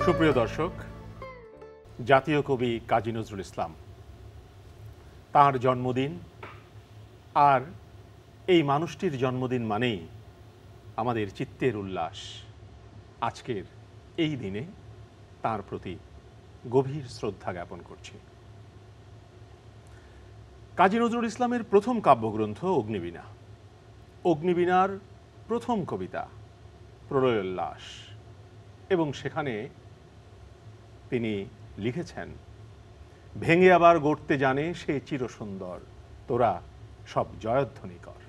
সুপ্রিয় দর্শক, জাতীয় কবি কাজী নজরুল ইসলাম, তাঁর জন্মদিন, আর এই মানুষটির জন্মদিন মানেই আমাদের চিত্তের উল্লাস। আজকের এই দিনে তাঁর প্রতি গভীর শ্রদ্ধা জ্ঞাপন করছি। কাজী নজরুল ইসলামের প্রথম কাব্যগ্রন্থ অগ্নিবীণা। অগ্নিবীণার প্রথম কবিতা প্রলয়োল্লাস, এবং সেখানে তিনি লিখেছেন, ভেঙে আবার গড়তে জানে সে চিরসুন্দর, তোরা সব জয়ধ্বনি কর।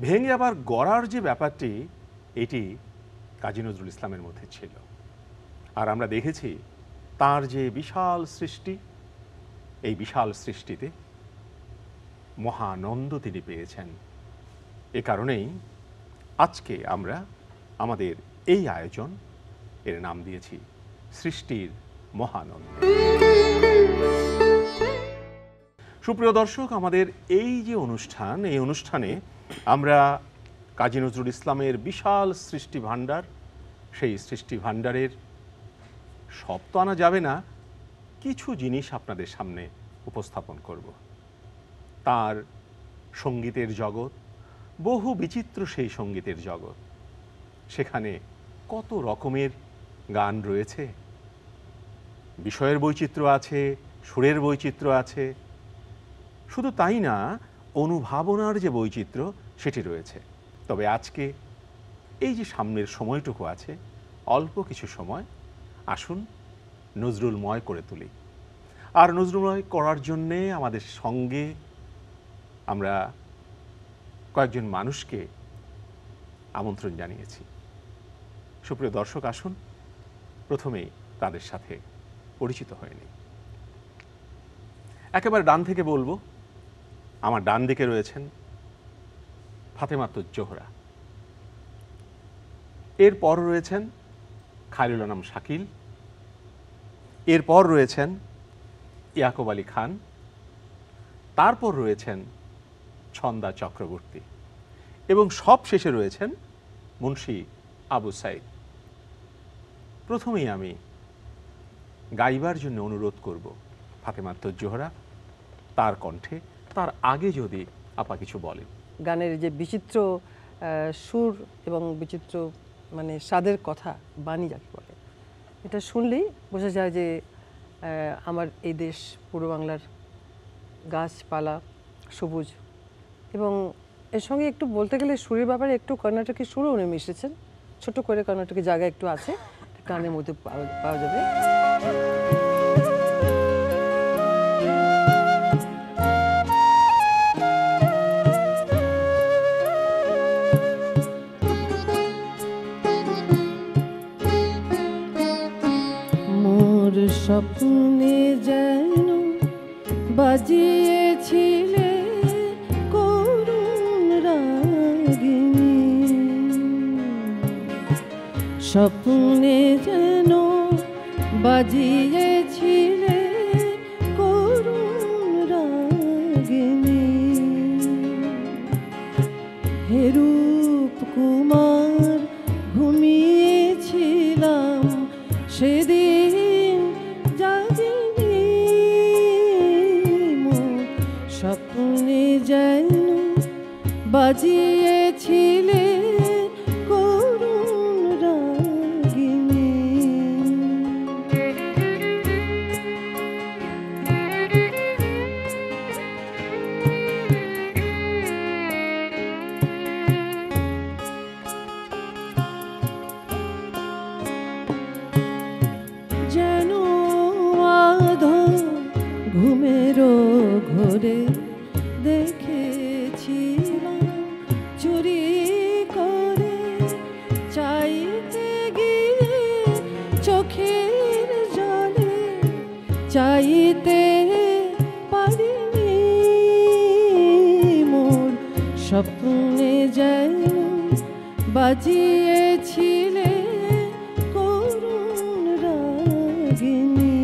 ভেঙে আবার গড়ার যে ব্যাপারটি, এটি কাজী নজরুল ইসলামের মধ্যে ছিল। আর আমরা দেখেছি তার যে বিশাল সৃষ্টি, এই বিশাল সৃষ্টিতে মহানন্দ তিনি পেয়েছেন। এ কারণেই আজকে আমরা আমাদের এই আয়োজন এর নাম দিয়েছি সৃষ্টির মহানন্দ। সুপ্রিয় দর্শক, আমাদের এই যে অনুষ্ঠান, এই অনুষ্ঠানে আমরা কাজী নজরুল ইসলামের বিশাল সৃষ্টি ভাণ্ডার, সেই সৃষ্টি ভাণ্ডারের সব তো আনা যাবে না, কিছু জিনিস আপনাদের সামনে উপস্থাপন করব। তার সঙ্গীতের জগৎ, বহু বিচিত্র সেই সঙ্গীতের জগৎ, সেখানে কত রকমের গান রয়েছে, বিষয়ের বৈচিত্র্য আছে, সুরের বৈচিত্র্য আছে, শুধু তাই না, অনুভাবনার যে বৈচিত্র্য সেটি রয়েছে। তবে আজকে এই যে সামনের সময়টুকু আছে, অল্প কিছু সময় আসুন নজরুলময় করে তুলি। আর নজরুলময় করার জন্যে আমাদের সঙ্গে আমরা কয়েকজন মানুষকে আমন্ত্রণ জানিয়েছি। সুপ্রিয় দর্শক, আসুন প্রথমেই তাদের সাথে পরিচিত হয়ে নিই। একেবারে ডান থেকে বলবো, আমার ডান দিকে রয়েছেন ফাতেমাতুজ জোহরা, এরপর রয়েছেন খায়রুল আনাম শাকিল, এরপর রয়েছেন ইয়াকুব আলী খান, তারপর রয়েছেন ছন্দা চক্রবর্তী, এবং সব শেষে রয়েছেন মুন্সি আবু সাইদ। প্রথমেই আমি গাইবার জন্য অনুরোধ করব ফাতেমাতুজ জোহরা, তার কণ্ঠে। তার আগে যদি আপা কিছু বলেন। গানের যে বিচিত্র সুর এবং বিচিত্র মানে স্বাদের কথা, বাণী যাকে বলে, এটা শুনলেই বোঝা যায় যে আমার এই দেশ পূর্ব বাংলার গাছপালা সবুজ, এবং এর সঙ্গে একটু বলতে গেলে সুরের ব্যাপারে একটু কর্ণাটকি সুরও উনি মিশেছেন, ছোট করে কর্ণাটকি জায়গা একটু আছে, গানের মধ্যে পাওয়া যাবে। মোর স্বপ্নে যেন বাজিয়েছিলে করুণ রাগিনী, স্বপ্নে যেন বাজিয়েছিলে করুণ রাগিনী, হে রূপ কুমার ঘুমিয়েছিলাম সেদিন জাগিনি, মোর স্বপ্নে যেন বাজিয়েছিলে করুণ রাগিনী। যেন আঁধার ঘুমেরও ঘোরে দেখেছিলাম চুরি করে, চাইতে গিয়ে চোখের জলে চাইতে পারিনি, মোর স্বপ্নে যেন বাজিয়েছিলে করুণ রাগিনী।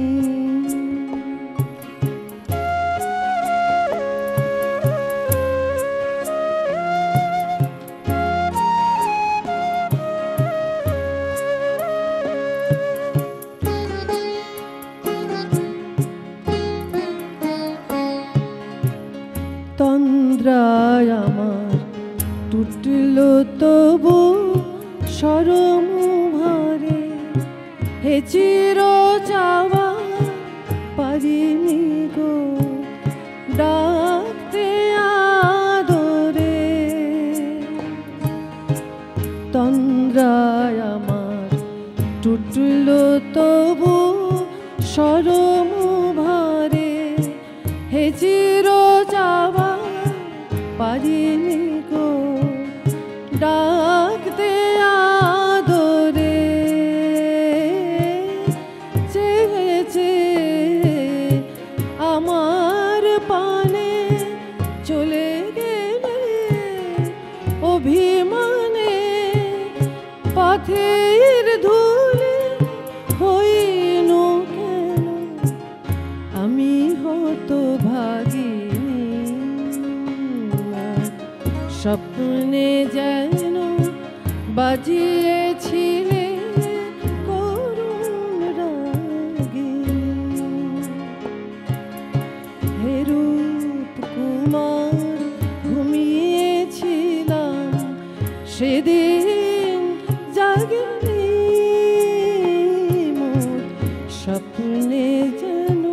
হে চির যাওয়া পারিনি গো ডাকতে আদরে। তন্দ্রায় আমার টুটল তবু সরম ভারে, হে চির যাওয়া পারিনি গো ডাকতে আদরে। চেয়েছে আমার পানে চলে গেলে অভিমানে, পথের ধুলে হইল কেন আমি হতভাগিনী। স্বপ্নে যেন বাজিয়েছিলে করুণ রাগিনী। হে রূপ কুমার ঘুমিয়েছিলাম সেদিন জাগিনি মোর। স্বপ্নে যেন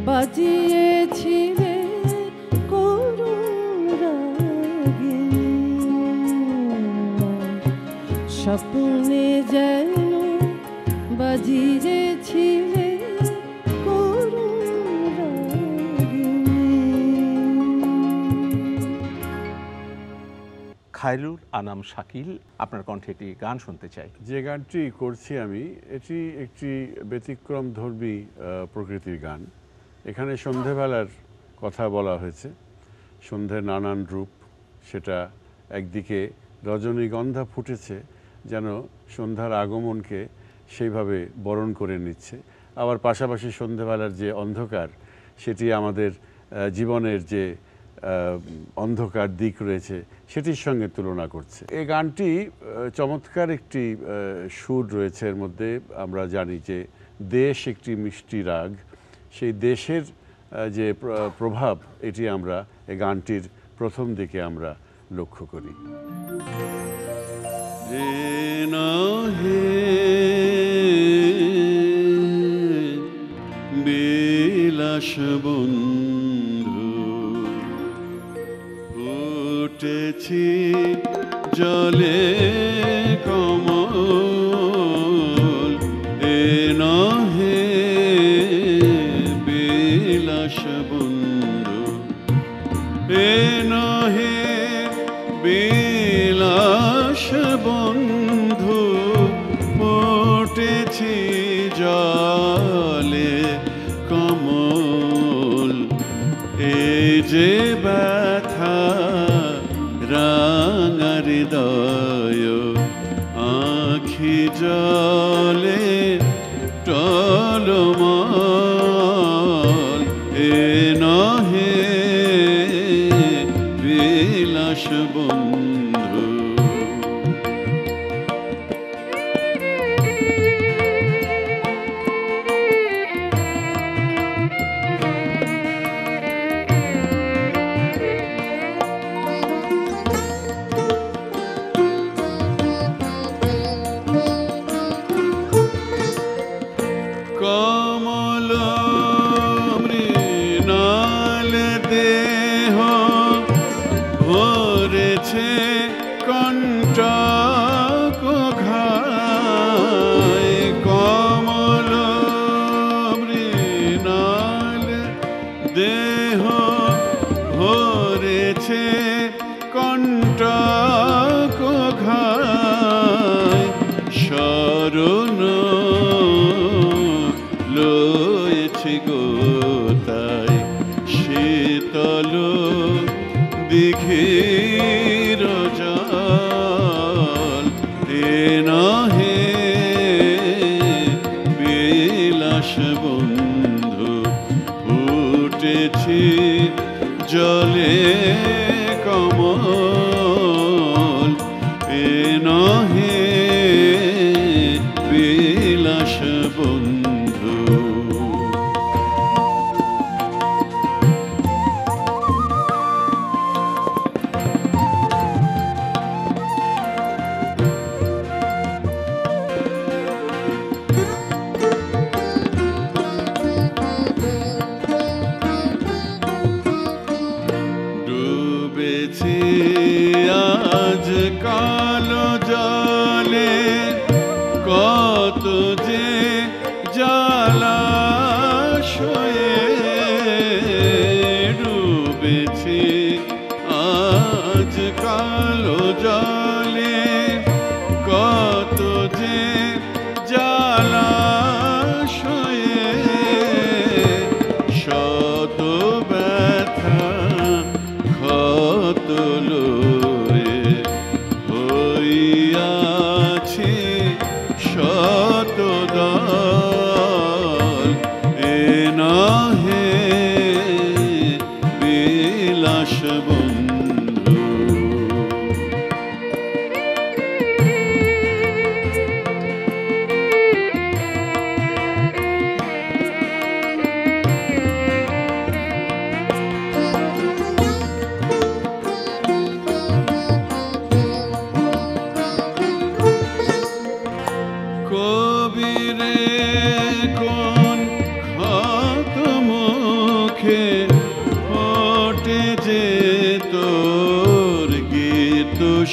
বাজিয়েছিলে করুণ রাগিনী। স্বপ্নে যেন বাজিয়েছিলে করুণ রাগিনী। খায়রুল আনাম শাকিল, আপনার কণ্ঠে একটি গান শুনতে চাই। যে গানটি করছি আমি, এটি একটি ব্যতিক্রমধর্মী প্রকৃতির গান। এখানে সন্ধেবেলার কথা বলা হয়েছে, সন্ধ্যের নানান রূপ। সেটা একদিকে রজনীগন্ধা ফুটেছে যেন সন্ধ্যার আগমনকে সেইভাবে বরণ করে নিচ্ছে, আবার পাশাপাশি সন্ধেবেলার যে অন্ধকার সেটি আমাদের জীবনের যে অন্ধকার দিক রয়েছে সেটির সঙ্গে তুলনা করছে। এই গানটি চমৎকার একটি সুর রয়েছে এর মধ্যে। আমরা জানি যে দেশ একটি মিষ্টি রাগ, সেই দেশের যে প্রভাব এটি আমরা এই গানটির প্রথম দিকে আমরা লক্ষ্য করি। বিলাস বন্ধু উঠেছি জলে কমল, এ নহে বিলাস বন্ধু, এ নহে বিলাস বন্ধু, উঠেছি জলে কমল, এই যে ব্যথা রাঙা হৃদয়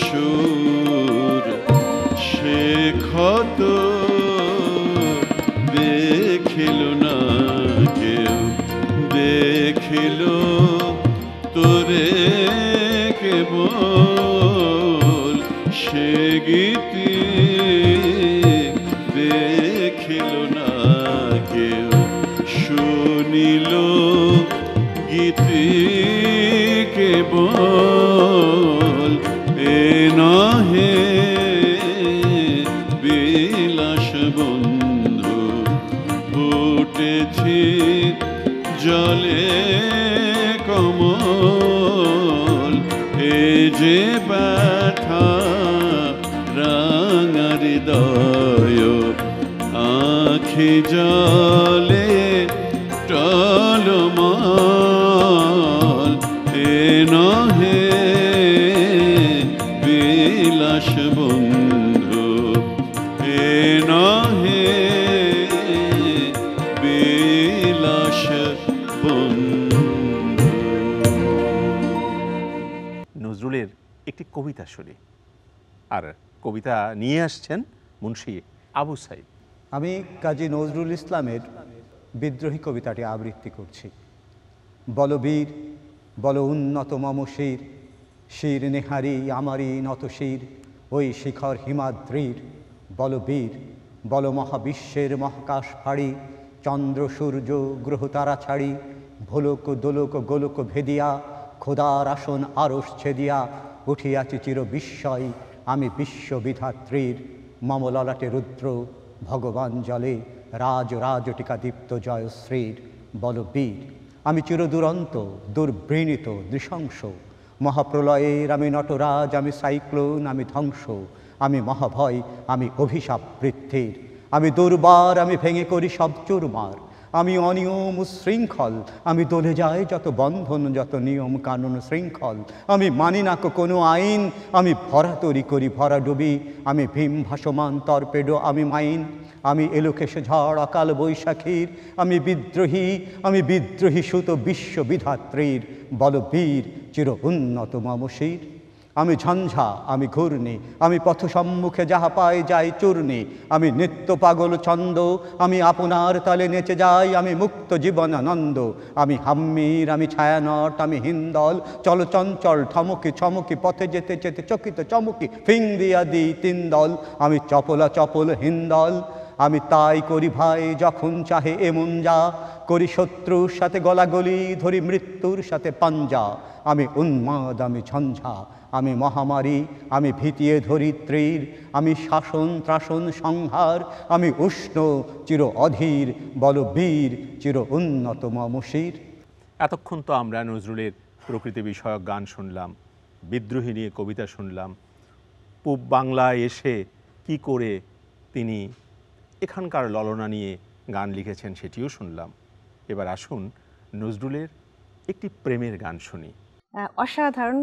সুর সে ক্ষত দেখিল না কেউ, দেখিল তোরে কেবল সে গীতি দেখিল না কেউ, শুনিল গীতি কেবল এ নহে বিলাস বন্ধু ফুটেছি জলে কমল, এ যে ব্যথা রাঙা হৃদয় আখি জলে টলমল, এ নহে বিলাস বন্ধু, এ নহে বিলাস বন্ধু। নজরুলের একটি কবিতা শুনি, আর কবিতা নিয়ে আসছেন মুন্সি আবু সাইদ। আমি কাজী নজরুল ইসলামের বিদ্রোহী কবিতাটি আবৃত্তি করছি। বল বীর, বল উন্নত মম শির, শির নেহারি আমারই নত শির ওই শিখর হিমাদ্রির। বল বীর, বল মহাবিশ্বের মহাকাশ ফাড়ি, চন্দ্র সূর্য গ্রহ তারা ছাড়ি, ভোলক দোলক গোলক ভেদিয়া, খোদার আসন আরশ ছেদিয়া, উঠিয়াছি চির বিস্ময় আমি বিশ্ববিধাত্রীর। মম ললাটে রুদ্র ভগবান জলে, রাজ রাজটিকা দীপ্ত জয়শ্রীর। বল বীর, আমি চিরদুরন্ত দুর্বৃণীত নৃশংস, মহাপ্রলয়ের আমি নটরাজ, আমি সাইক্লোন, আমি ধ্বংস, আমি মহাভয়, আমি অভিশাপ বৃদ্ধির। আমি দুর্বার, আমি ভেঙে করি সব চুরমার, আমি অনিয়ম শৃঙ্খল, আমি দলে যাই যত বন্ধন যত নিয়ম কানুন শৃঙ্খল। আমি মানি না কোনো আইন, আমি ভরা তরি করি ভরা ডুবি, আমি ভীম ভাসমান তর্পেডো, আমি মাইন, আমি এলোকেশ ঝড় অকাল বৈশাখীর। আমি বিদ্রোহী, আমি বিদ্রোহী সুত বিশ্ববিধাত্রীর। বল বীর, চির উন্নত মম শির। আমি ঝঞ্ঝা, আমি ঘূর্ণি, আমি পথ সম্মুখে যাহা পাই যাই চূর্ণি, আমি নিত্য পাগল ছন্দ, আমি আপনার তালে নেচে যাই, আমি মুক্ত জীবনানন্দ। আমি হাম্মির, আমি ছায়ানট, আমি হিন্দল, চল চঞ্চল ঠমকি ছমকি, পথে যেতে যেতে চকিত চমকি, ফিং দিয়া দি তিন দল। আমি চপলা চপল হিন্দল, আমি তাই করি ভাই যখন চাহে এমন যা, করি শত্রুর সাথে গলাগলি, ধরি মৃত্যুর সাথে পাঞ্জা। আমি উন্মাদ, আমি ঝঞ্ঝা, আমি মহামারী, আমি ভীতিয়ে ধরিত্রীর। আমি শাসন ত্রাসন সংহার, আমি উষ্ণ চির অধীর। বল বীর, চির উন্নত মম শির। এতক্ষণ তো আমরা নজরুলের প্রকৃতি বিষয়ক গান শুনলাম, বিদ্রোহী নিয়ে কবিতা শুনলাম, পূব বাংলায় এসে কি করে তিনি এখানকার ললনা নিয়ে গান লিখেছেন সেটিও শুনলাম। এবার আসুন নজরুলের একটি প্রেমের গান শুনি। অসাধারণ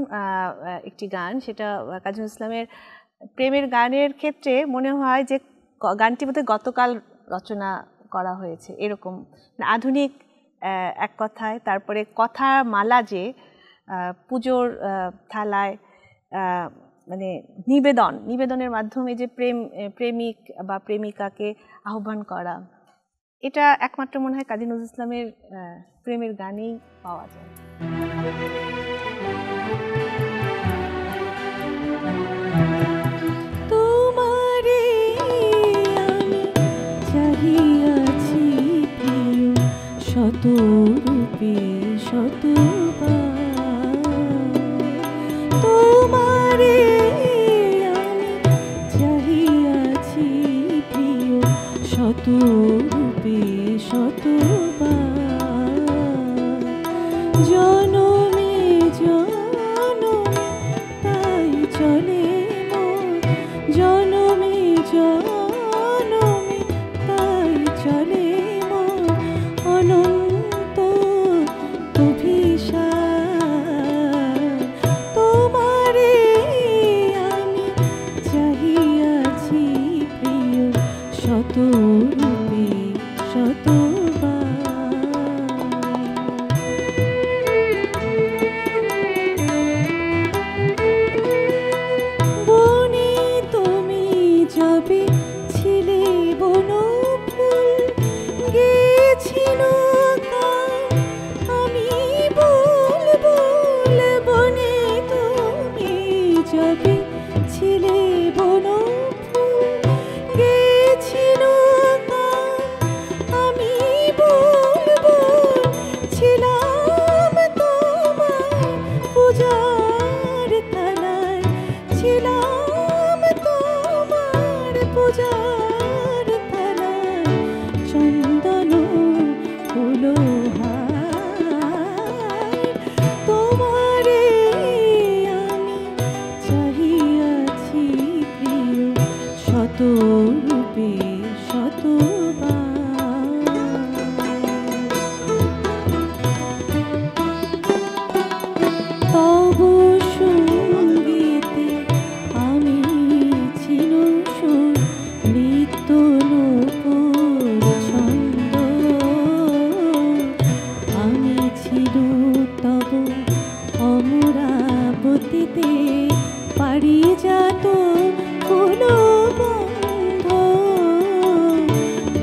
একটি গান, সেটা কাজী নজরুল ইসলামের প্রেমের গানের ক্ষেত্রে মনে হয় যে গানটি বোধহয় গতকাল রচনা করা হয়েছে এরকম আধুনিক এক কথায়। তারপরে কথা মালা যে পুজোর থালায় মানে নিবেদনের মাধ্যমে যে প্রেমিক বা প্রেমিকাকে আহ্বান করা, এটা একমাত্র মনে হয় কাজী নজরুল ইসলামের প্রেমের গানেই পাওয়া যায়। তোমারে আমি চাহিয়াছি প্রিয় শত রূপে শতবার, তোমারে আমি চাহিয়াছি প্রিয় শত রূপে শতবার। জনমে জনমে তাই চলে মন, জনমে জনমে তাই চলে মন, অনন্ত অভিশাপ। তোমারে আমি চাহিয়াছি প্রিয় শত রূপে শতবার।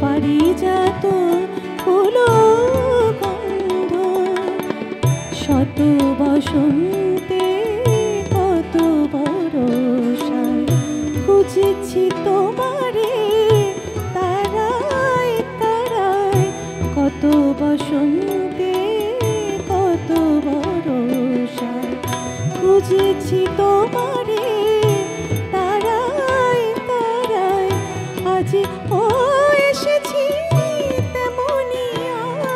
পারিজাত ফুল গন্ধ শত বসন্তে কত বরষায় খুঁজেছি তোমারে তারায় তারায় কত বসন্তে কত বরষায় খুঁজেছি তোমারে তারায় তারায় আজ ও এসেছি তেমনি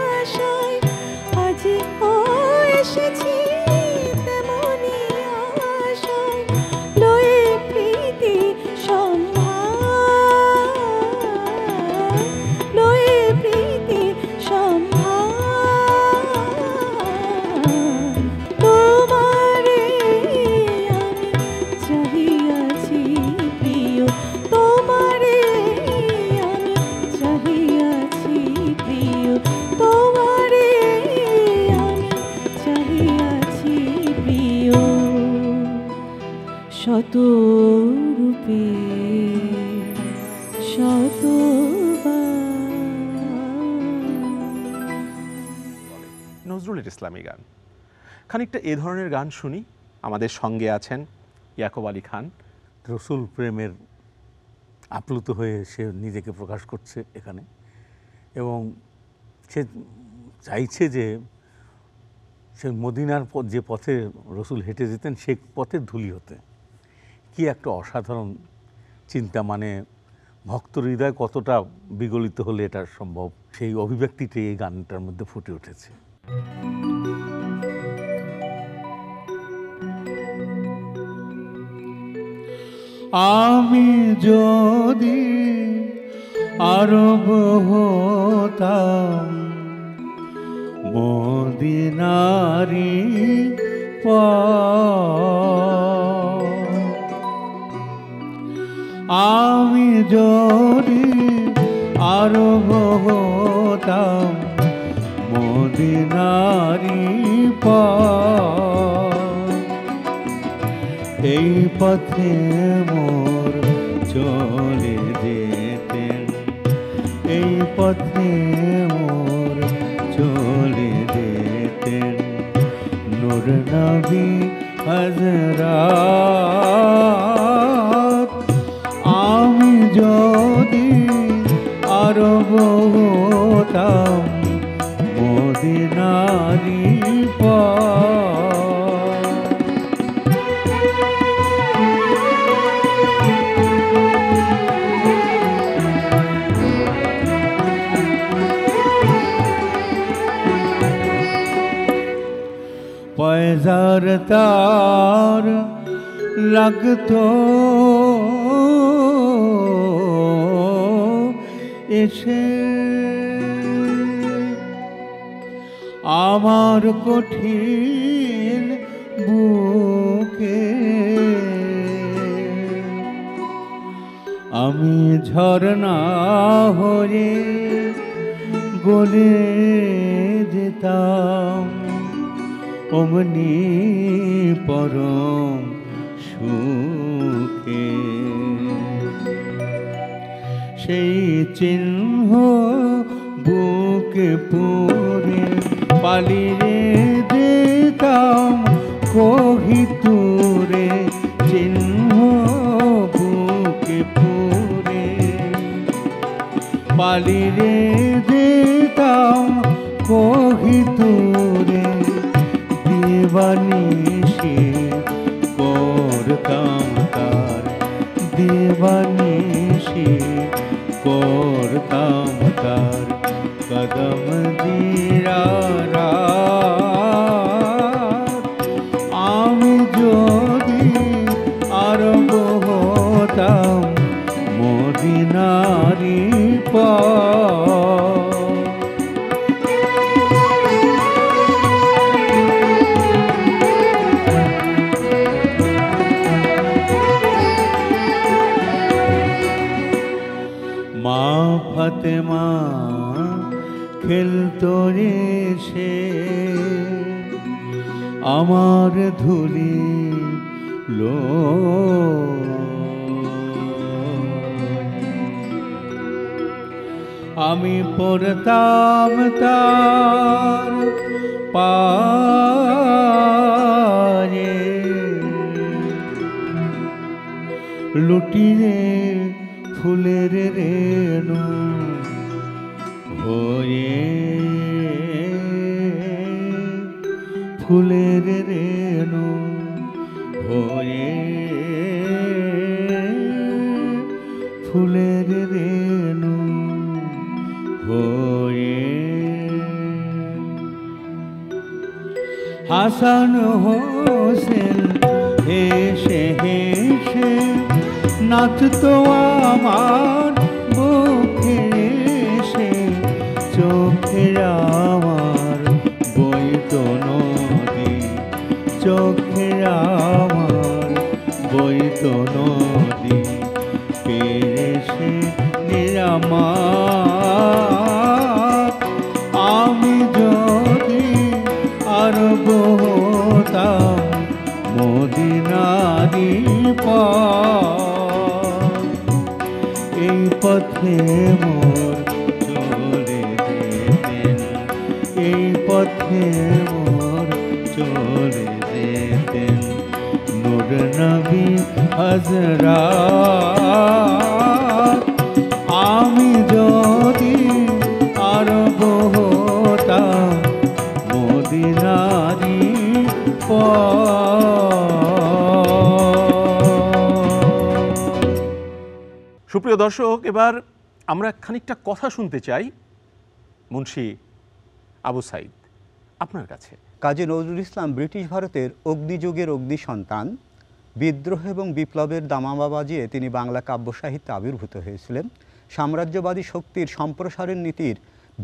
আশায় আজ ও এসেছি তেমনি আশায় লয়ে প্রীতি সম্ভার লয়ে প্রীতি সম্ভার তোমারে আমি চাহিয়াছি প্রিয় তোমারে আমি চাহিয়াছি প্রিয় তোমারে আমি চাহিয়াছি প্রিয় শত রূপে শতবার নজরুলের ইসলামী গান। খানিকটা এ ধরনের গান শুনি। আমাদের সঙ্গে আছেন ইয়াকুব আলী খান। রসুল প্রেমের আপ্লুত হয়ে সে নিজেকে প্রকাশ করছে এখানে, এবং সে চাইছে যে সে মদিনার যে পথে রসুল হেঁটে যেতেন সে পথের ধূলি হতে। কি একটা অসাধারণ চিন্তা, মানে ভক্ত হৃদয় কতটা বিগলিত হলে এটা সম্ভব, সেই অভিব্যক্তিটি এই গানটার মধ্যে ফুটে উঠেছে। আমি যদি আরব হতাম মদিনারি আমি যদি আরব হতাম মদিনারি এই পথে মোর চলে যেতেন, এই পথে মোর চলে যেতেন নূর নবী হযরত। আমি যদি আরব হতাম মদিনারি পয়জার তার লাগতো এসে আমার কঠিন বুকে, আমি ঝরনা হয়ে গলে যেতাম অমনি পরম সুখে। সেই চিহ্ন বুকে পুরে পালিয়ে যেতাম কহিতুরে, চিহ্ন বুকে পুরে পালিয়ে যেতাম কহিতুরে। দেবানিশি করতাম তার, দেবানিশি করতাম তার কদম জিয়ারাত। আমি যদি আরব হতাম মদিনারি মা ফাতেমা খেলতো রে সে আমার ধুলি লো, আমি পড়তাম তার পারে লুটিয়ে ফুলের রেণু হয়ে ফুলের রেণু হয়ে ফুলের রেণু হয়ে হাসান হোসেন হেসে হেসে নাচতো আমার বুকে এসে চোখে আমার বইতো নদী চোখে আমার বইতো নদী পেরেছে নিরামত আমি যদি আরব হতাম মদিনারি পথ এই পথে মোর চলে যেতেন এই পথে মোর চলে যেতেন নূর নবী হযরত আমি যদি আরব হতাম মদিনারি সুপ্রিয় দর্শক, এবার আমরা খানিকটা কথা শুনতে চাই মুন্সি আবু সাইদ আপনার কাছে। কাজী নজরুল ইসলাম ব্রিটিশ ভারতের অগ্নিযুগের অগ্নি সন্তান। বিদ্রোহ এবং বিপ্লবের দামামা বাজিয়ে তিনি বাংলা কাব্য সাহিত্যে আবির্ভূত হয়েছিলেন। সাম্রাজ্যবাদী শক্তির সম্প্রসারের নীতির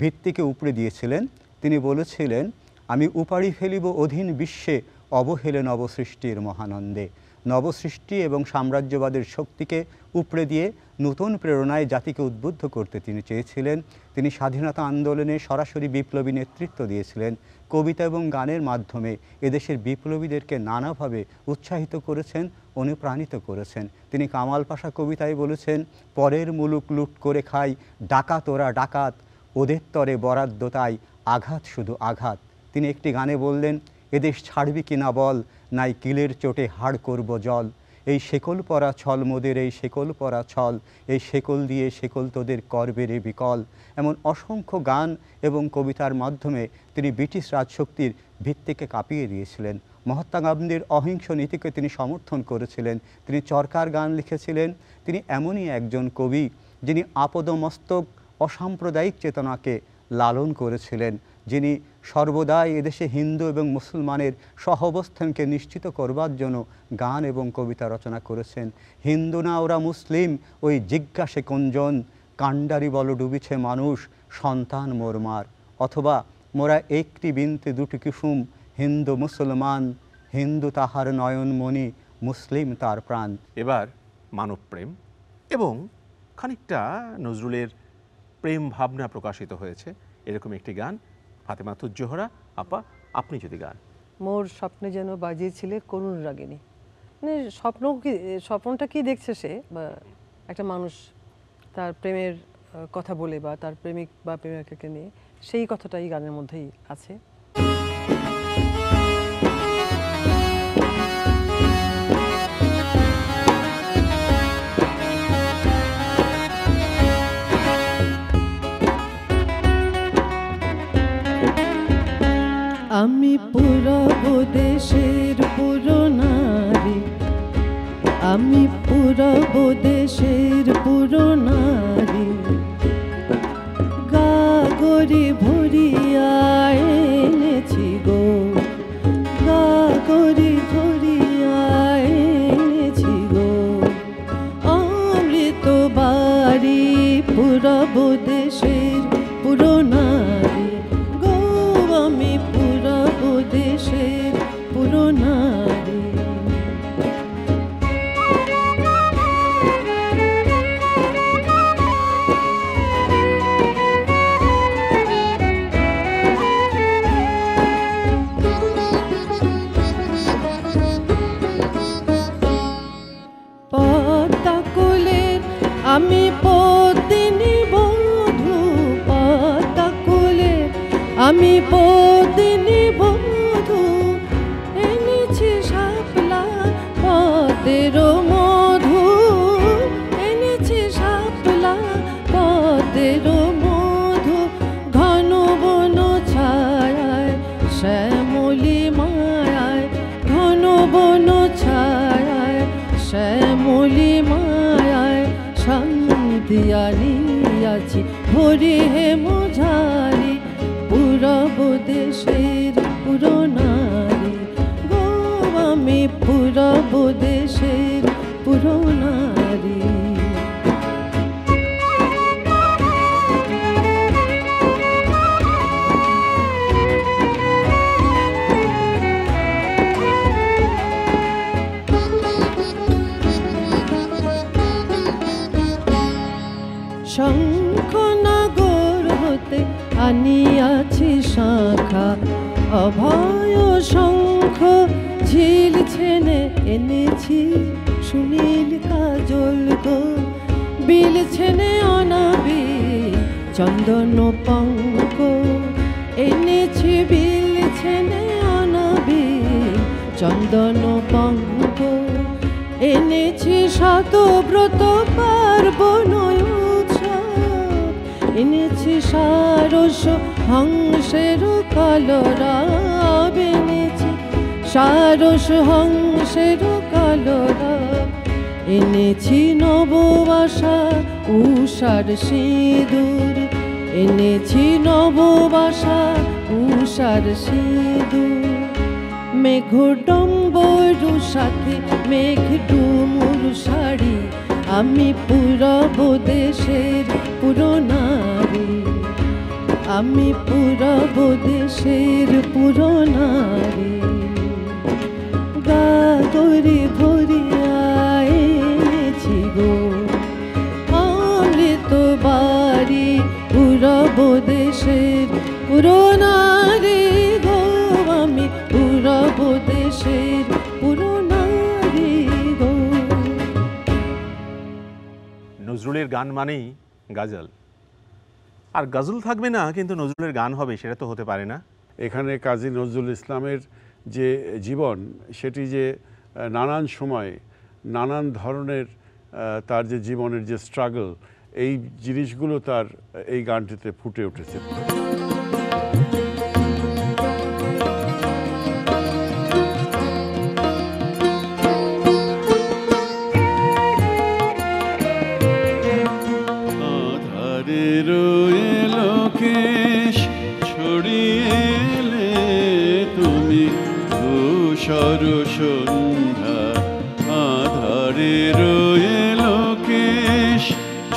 ভিত্তিকে উপড়ে দিয়েছিলেন। তিনি বলেছিলেন, আমি উপাড়ি ফেলিব অধীন বিশ্বে অবহেলে নবসৃষ্টির মহানন্দে। নবসৃষ্টি এবং সাম্রাজ্যবাদের শক্তিকে উপড়ে দিয়ে নতুন প্রেরণায় জাতিকে উদ্বুদ্ধ করতে তিনি চেয়েছিলেন। তিনি স্বাধীনতা আন্দোলনে সরাসরি বিপ্লবী নেতৃত্ব দিয়েছিলেন। কবিতা এবং গানের মাধ্যমে এদেশের বিপ্লবীদেরকে নানাভাবে উৎসাহিত করেছেন, অনুপ্রাণিত করেছেন। তিনি কামাল পাশা কবিতায় বলেছেন, পরের মুলুক লুট করে খাই, ডাকাত ওরা ডাকাত, ওদের তরে বরাদ্দ তাই, আঘাত শুধু আঘাত। তিনি একটি গানে বললেন, এদেশ ছাড়বি কিনা বল, নাই কিলের চোটে হাড় করব জল। এই শেকল পরা ছল মোদের, এই শেকল পরা ছল, এই শেকল দিয়ে শেকল তোদের করবে রে বিকল। এমন অসংখ্য গান এবং কবিতার মাধ্যমে তিনি ব্রিটিশ রাজশক্তির ভিত্তিকে কাঁপিয়ে দিয়েছিলেন। মহাত্মা গান্ধীর অহিংস নীতিকে তিনি সমর্থন করেছিলেন। তিনি চরকার গান লিখেছিলেন। তিনি এমনই একজন কবি যিনি আপদমস্তক অসাম্প্রদায়িক চেতনাকে লালন করেছিলেন, যিনি সর্বদাই এদেশে হিন্দু এবং মুসলমানের সহাবস্থানকে নিশ্চিত করবার জন্য গান এবং কবিতা রচনা করেছেন। হিন্দু না ওরা মুসলিম, ওই জিজ্ঞাসে কোনজন, কাণ্ডারি বল ডুবিছে মানুষ, সন্তান মোর মার। অথবা মোরা একটি বিনতে দুটি কুসুম, হিন্দু মুসলমান, হিন্দু তাহার নয়নমণি, মুসলিম তার প্রাণ। এবার মানবপ্রেম এবং খানিকটা নজরুলের প্রেম ভাবনা প্রকাশিত হয়েছে এরকম একটি গান। ফাতেমা তুজ্জোহরা আপা, আপনি যদি গান। মোর স্বপ্নে যেন বাজিয়েছিলে করুণ রাগিনী। মানে স্বপ্নটা কি দেখছে সে, বা একটা মানুষ তার প্রেমের কথা বলে বা তার প্রেমিক বা প্রেমিকাকে নিয়ে, সেই কথাটাই গানের মধ্যেই আছে। আমি পুরব দেশের পুরনারী, আমি পুরব দেশের পুরনারী, গাগরি ভরিয়া এনেছি গো, গাগরি ভরিয়া এনেছি গো, অমৃত বাড়ি পুরব দেশের পুরনারী গো, আমি পুরব দেশের পুরনারী। আমি পদিনী বধূ এনেছি শাপলা পদের মধু, এনেছি শাপলা পদের মধু, ঘন বন ছায়ায় শ্যামলি মায়ায়, ঘন বন ছায়ায় শ্যামলি মায়ায়, শান্তি আনিয়াছি ভরি হে মোঝারি, পূরব দেশের পুরনারী গো আমি, পূরব দেশের পুরনারী। শঙ্খনগর হতে আনিয়াছি শাখা, অভয় শঙ্খ ঝিল ছেনে এনেছি সুনীল কাজল গো, বিল ছেনে অনাবি চন্দন পঙ্ক, এনেছি বিল ছেনে অনাবি চন্দন পঙ্ক, এনেছি শতব্রত পার্বণ উৎসব, এনেছি সারস হংসের কলরব, এনেছি সারস হংসের কলরব, এনেছি নববাসা উষার সিঁদুর, এনেছি নববাসা উষার সিঁদুর, মেঘডম্বর সাথে মেঘ ডুমুর শাড়ি, আমি পূরব দেশের পুরনারী, আমি পূরব দেশের পুরনারী। গাগরে ভরিয়া এনেছি গো অমৃত বাড়ি, পূরব দেশের পুরনারী গো আমি, পূরব দেশের পুরনারী গো। নজরুলের গান মানেই গাজল, আর গজল থাকবে না কিন্তু নজরুলের গান হবে, সেটা তো হতে পারে না। এখানে কাজী নজরুল ইসলামের যে জীবন, সেটি যে নানান সময় নানান ধরনের তার যে জীবনের যে স্ট্রাগল, এই জিনিসগুলো তার এই গানটিতে ফুটে উঠেছে। সন্ধ্যা আধারে রয়ে লোকেশ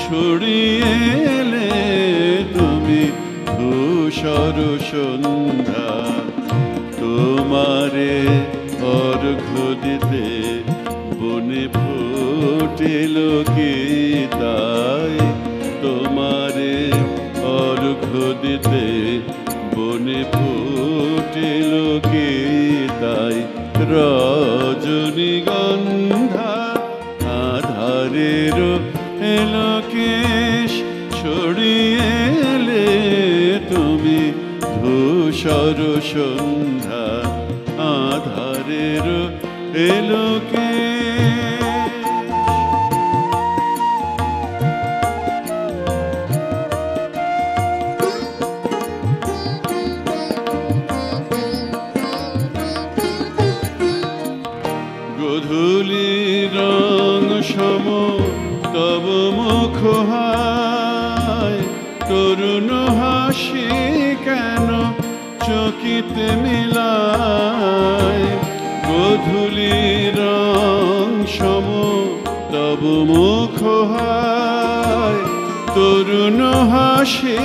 ছড়িয়ে এলে তুমি, ধূসর সন্ধ্যা তোমারে অর্ঘ্য দিতে বনে ফুটিল কি তাই, তোমারে অর্ঘ্য দিতে বনে ফুটিল কি তাই, রজনীগন্ধা আধারের এলোকেশ ছড়িয়ে এলে তুমি, ধূসর সন্ধ্যা আধারের এলোকেশ। গধূলি রং সম তব মুখ হায়, তরুণ হাসি কেন চকিতে মিলায়, গধূলি রং সম তব মুখ হায়, তরুণ হাসি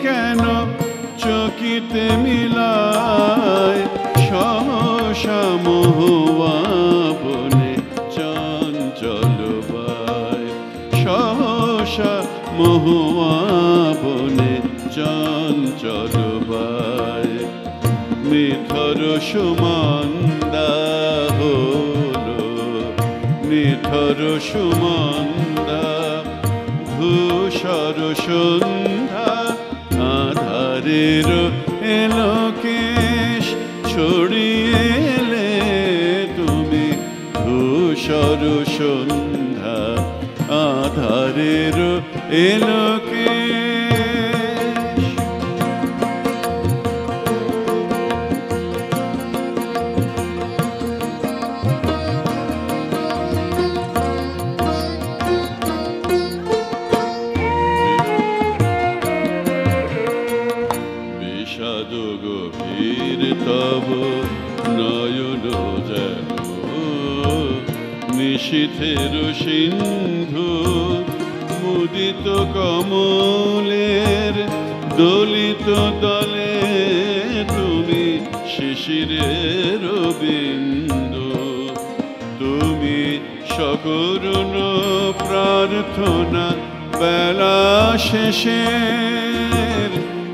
কেন চকিতে মিলায়, সহসা মহুয়া বনে চঞ্চল বায়, সহসা মহুয়া বনে চঞ্চল বায়, নিথর সুমন্দা হলো নিথর সুমন্দা, ধূসর সন্ধ্যা আধারের এলোকেশ ছড়িয়ে এলে তুমি ধূসর সন্ধ্যা আধারের এলোকেশ। বিষাদ গভীর তব নয়ন যেন নিশীথের সিন্ধু, মুদিত কমলের দলিত দলে তুমি শিশিরের বিন্দু। তুমি সকরুণ প্রার্থনা বেলা শেষের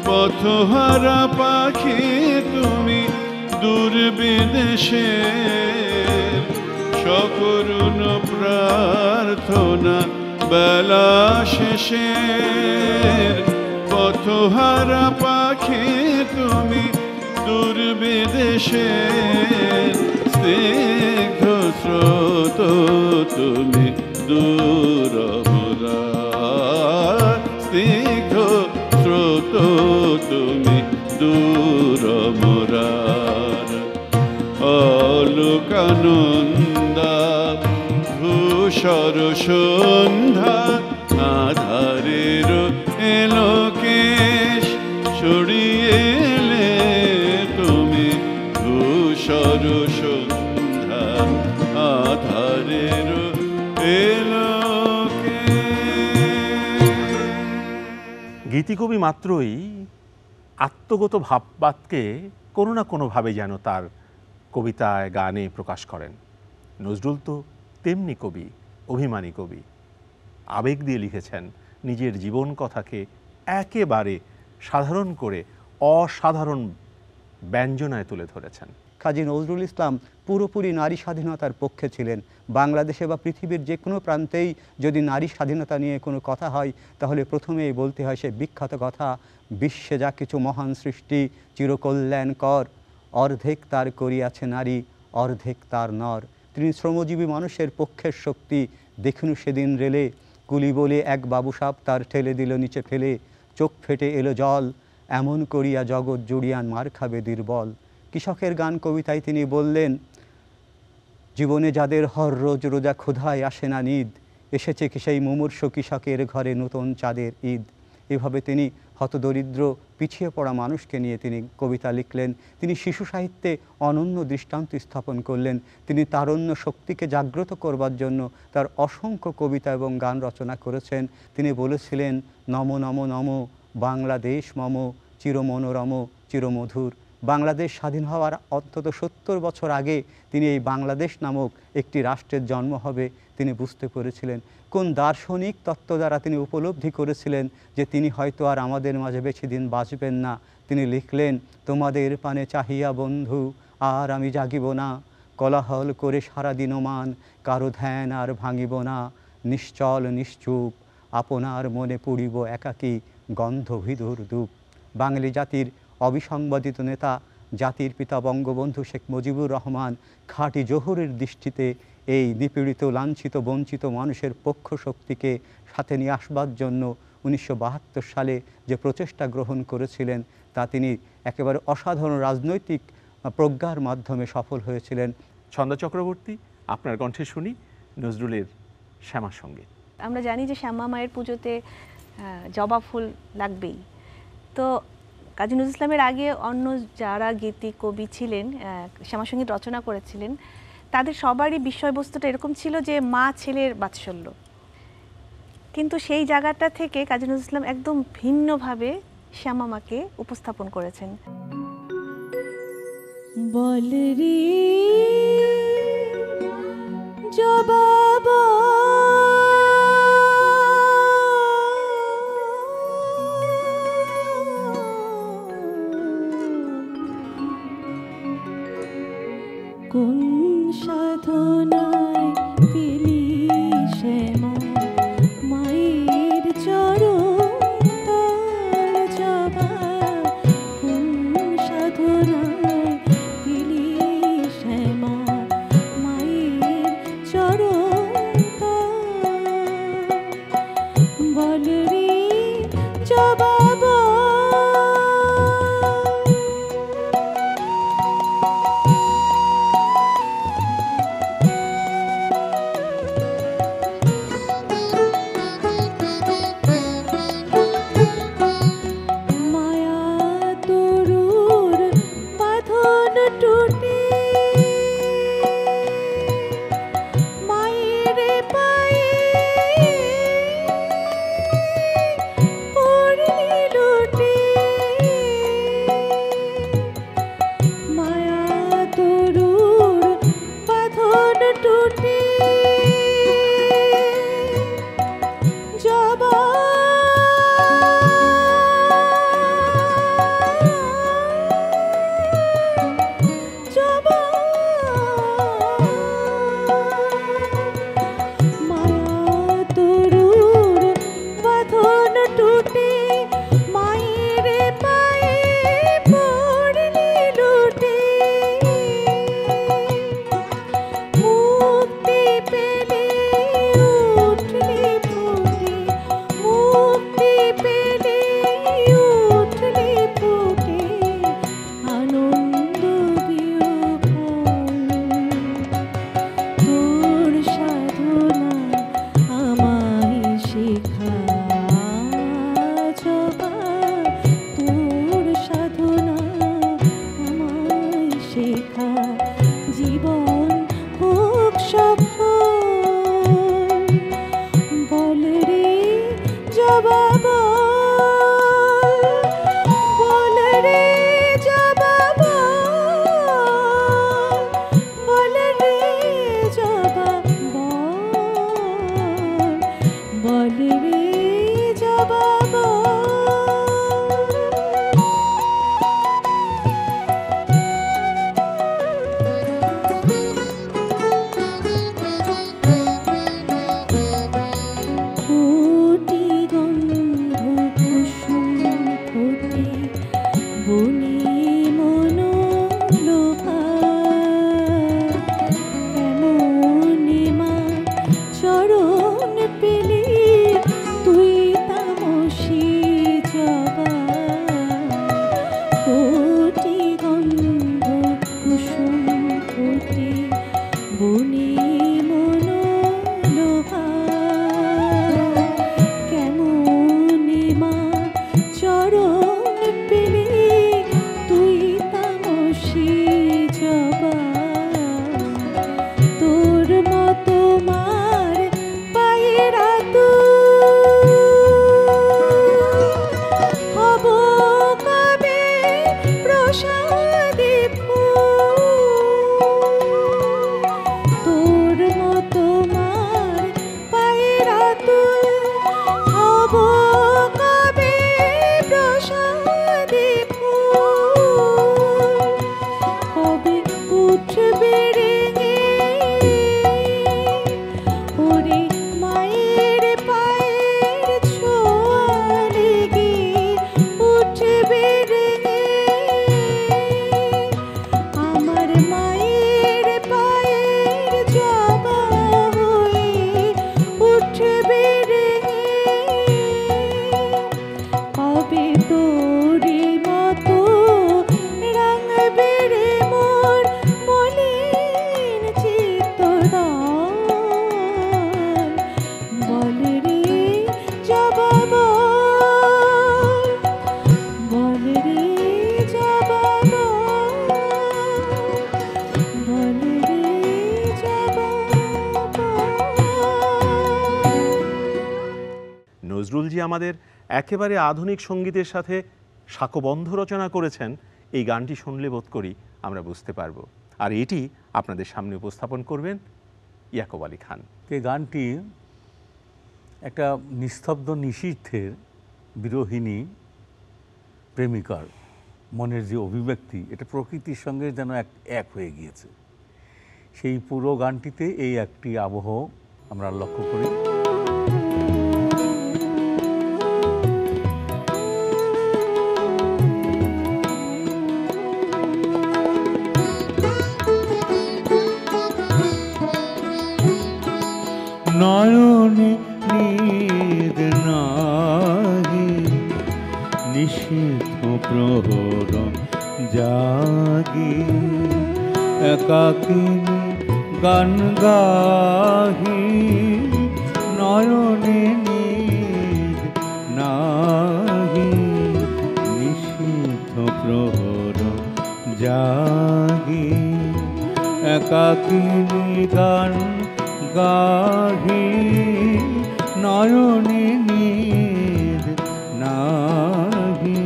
পথহারা পাখি তুমি দূরবিদেশের। সকরুণ প্রার্থনা বেলা শেষের পথহারা পাখি তুমি দূরবিদেশের। স্নিগ্ধ স্রোত তুমি দূর মোরার, স্নিগ্ধ স্রোত তুমি দূর মোরার। অলোকানন্দা ধূসর সন্ধ্যা আধারের এলোকেশ ছড়িয়ে এলে তুমি ধূসর সন্ধ্যা আধারের গীতিকবি মাত্রই আত্মগত ভাববাদকে কোনো না কোনোভাবে যেন তার কবিতায় গানে প্রকাশ করেন। নজরুল তো তেমনি কবি, অভিমানী কবি, আবেগ দিয়ে লিখেছেন, নিজের জীবন কথাকে একেবারে সাধারণ করে অসাধারণ ব্যঞ্জনায় তুলে ধরেছেন। কাজী নজরুল ইসলাম পুরোপুরি নারী স্বাধীনতার পক্ষে ছিলেন। বাংলাদেশে বা পৃথিবীর যে কোনো প্রান্তেই যদি নারী স্বাধীনতা নিয়ে কোনো কথা হয় তাহলে প্রথমেই বলতে হয় সে বিখ্যাত কথা, বিশ্বে যা কিছু মহান সৃষ্টি চিরকল্যাণকর, অর্ধেক তার করিয়াছে নারী, অর্ধেক তার নর। তিনি শ্রমজীবী মানুষের পক্ষের শক্তি। দেখুন সেদিন রেলে কুলি বলে এক বাবুসাপ তার ঠেলে দিল নিচে ফেলে, চোখ ফেটে এলো জল, এমন করিয়া জগৎ জুড়িয়ান মার খাবে দুর্বল। কৃষকের গান কবিতায় তিনি বললেন, জীবনে যাদের হর রোজ রোজা ক্ষুধায় আসে না নিদ, এসেছে কি সেই মুমূর্ষ কৃষকের ঘরে নতুন চাঁদের ঈদ। এভাবে তিনি হতদরিদ্র পিছিয়ে পড়া মানুষকে নিয়ে তিনি কবিতা লিখলেন। তিনি শিশু সাহিত্যে অনন্য দৃষ্টান্ত স্থাপন করলেন। তিনি তারুণ্য শক্তিকে জাগ্রত করবার জন্য তার অসংখ্য কবিতা এবং গান রচনা করেছেন। তিনি বলেছিলেন, নম নম নম বাংলাদেশ মম চিরমনোরম চিরমধুর। বাংলাদেশ স্বাধীন হওয়ার অন্তত ৭০ বছর আগে তিনি এই বাংলাদেশ নামক একটি রাষ্ট্রের জন্ম হবে তিনি বুঝতে পেরেছিলেন। কোন দার্শনিক তত্ত্ব দ্বারা তিনি উপলব্ধি করেছিলেন যে তিনি হয়তো আর আমাদের মাঝে বেশি দিন বাঁচবেন না। তিনি লিখলেন, তোমাদের পানে চাহিয়া বন্ধু আর আমি জাগিব না, কোলাহল করে সারাদিন মান কারো ধ্যান আর ভাঙিব না, নিশ্চল নিশ্চুপ আপনার মনে পুড়িব একাকী গন্ধভিধুর ধূপ। বাঙালি জাতির অবিসংবাদিত নেতা, জাতির পিতা বঙ্গবন্ধু শেখ মুজিবুর রহমান খাঁটি জহুরের দৃষ্টিতে এই নিপীড়িত লাঞ্ছিত বঞ্চিত মানুষের পক্ষ শক্তিকে সাথে নিয়ে আসবার জন্য 1972 সালে যে প্রচেষ্টা গ্রহণ করেছিলেন তা তিনি একেবারে অসাধারণ রাজনৈতিক প্রজ্ঞার মাধ্যমে সফল হয়েছিলেন। ছন্দা চক্রবর্তী, আপনার কণ্ঠে শুনি নজরুলের শ্যামা সঙ্গীত। আমরা জানি যে শ্যামা মায়ের পুজোতে জবা ফুল লাগবেই। তো কাজী নজরুল ইসলামের আগে অন্য যারা গীতি কবি ছিলেন, শ্যামা সঙ্গীত রচনা করেছিলেন, তাদের সবারই বিষয়বস্তুটা এরকম ছিল যে মা ছেলের বাৎসল্য। কিন্তু সেই জায়গাটা থেকে কাজী নজরুল ইসলাম একদম ভিন্নভাবে শ্যামা মাকে উপস্থাপন করেছেন। বলরি জবাব কোন সাধনায় পেলি শ্যামা মায়ের চরণ তল জবা, কোন বনি মনোলোভা কেমনে মা চরণ পেলি তুই তামসী জবা কোটি গন্ধ কুসুম কোটি বনি মনোলোভা কেমনে মা চরণ পেলি তুই তামসী জবা তোর মতো মার পায়েরা তু হব কবে প্রসাদে তোর মতো মার পায়েরা তু হব কবে প্রসাদে কবে উঠবে রেঙে ওরে মায়ের পায়ের ছোঁয়া লেগে উঠবে রেঙে আমার মায়ের পায়ের জবা হয়ে উঠবে রেঙে কবে তোরি মতো রাঙবে রে মোর মলিন চিত্তদান বল রে জবা বল রে জবা বল রে জবা নজরুলজি আমাদের একেবারে আধুনিক সঙ্গীতের সাথে শাকবন্ধ রচনা করেছেন, এই গানটি শুনলে বোধ করি আমরা বুঝতে পারবো। আর এটি আপনাদের সামনে উপস্থাপন করবেন ইয়াকুব আলী খান। এই গানটি একটা নিস্তব্ধ নিশীথের বিরোহিণী প্রেমিকার মনের যে অভিব্যক্তি, এটা প্রকৃতির সঙ্গে যেন এক হয়ে গিয়েছে। সেই পুরো গানটিতে এই একটি আবহ আমরা লক্ষ্য করি। নয়নে নিদ নাহি নিশীথ প্রহর জাগি একাকিনী গান গাহি নয়নে নিদ নাহি নিশীথ প্রহর জাগি একাকিনী গান গাহি নয়নে নিদ নাহি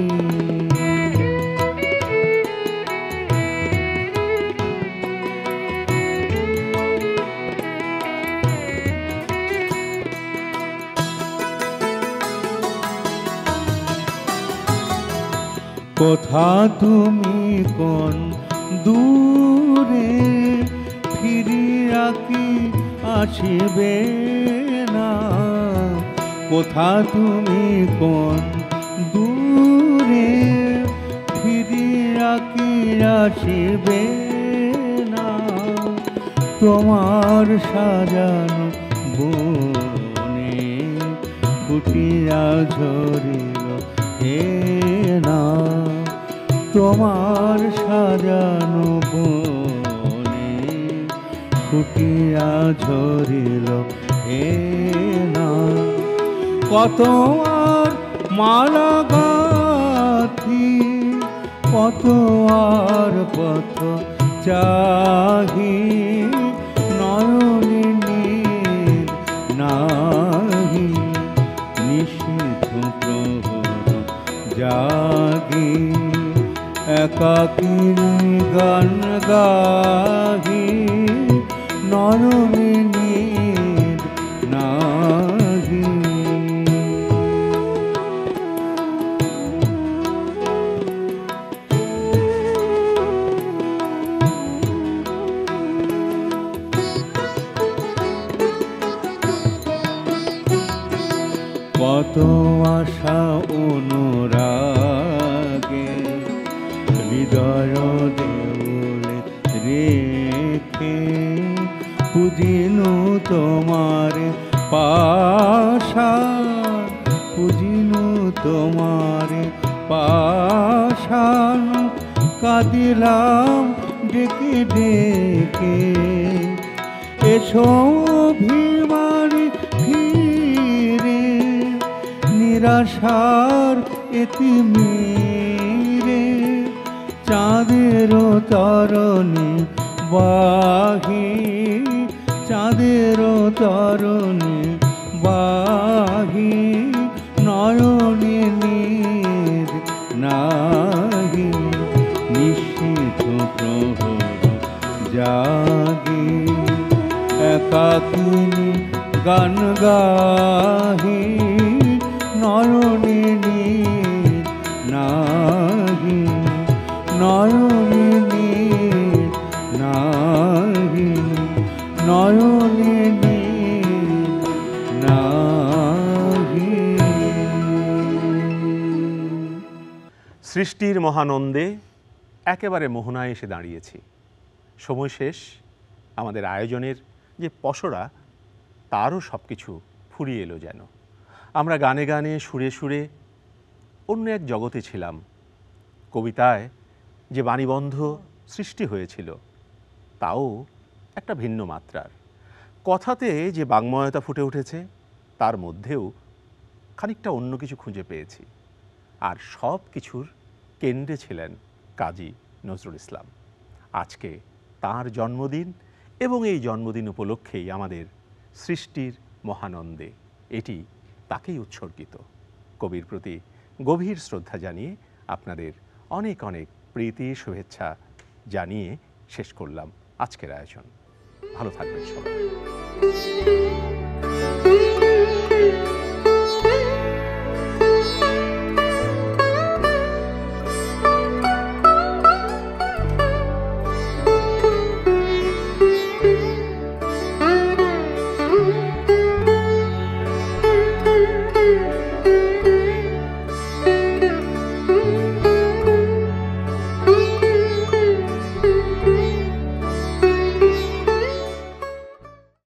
কোথা তুমি কোন দূরে ফিরিয়া কি আসিবে না, কোথা তুমি কোন দূরে ফিরিয়া কি আসিবে না, তোমার সাজানো বনে ফুটিয়া ঝরিল হে না, তোমার সাজানো বনে ফুটিয়া ঝরিল হে না, কত আর মালা গাথি কত আর পথ চাহি নয়নে নিদ নাহি নিশীথ প্রহর জাগি একাকিনী গান গাহি নয়নে নিদ নাহি। কত আশা অনুরাগে হৃদয় দেউলে রেখে পুজিনু তোমার পাশান, পুজিনু তোমার পাশান, কাঁদিলাম ডেকে ডেকে। এসো অভিমানী ফিরে নিরাশার এতিমিরে, চাঁদের তরণী বাহি, চাঁদের তরণী বাহি, নয়নে নীর নাহি, নিশীথ প্রহর জাগি, একাকিনী গান গাহি, নয়নে নীর নাহি, নয়নে নীর নাহি, নয়নে নীর নাহি। সৃষ্টির মহানন্দে একেবারে মোহনায় এসে দাঁড়িয়েছি। সময় শেষ, আমাদের আয়োজনের যে পসরা তারও সব কিছু ফুরিয়ে এলো যেন। আমরা গানে গানে সুরে সুরে অন্য এক জগতে ছিলাম। কবিতায় যে বাণীবন্ধ সৃষ্টি হয়েছিল তাও একটা ভিন্ন মাত্রার। কথাতে যে বাংময়তা ফুটে উঠেছে তার মধ্যেও খানিকটা অন্য কিছু খুঁজে পেয়েছি। আর সব কিছুর কেন্দ্রে ছিলেন কাজী নজরুল ইসলাম। আজকে তার জন্মদিন এবং এই জন্মদিন উপলক্ষেই আমাদের সৃষ্টির মহানন্দে এটি তাকেই উৎসর্গিত। কবির প্রতি গভীর শ্রদ্ধা জানিয়ে আপনাদের অনেক অনেক প্রীতি শুভেচ্ছা জানিয়ে শেষ করলাম আজকের আয়োজন। ভালো থাকবেন সবাই।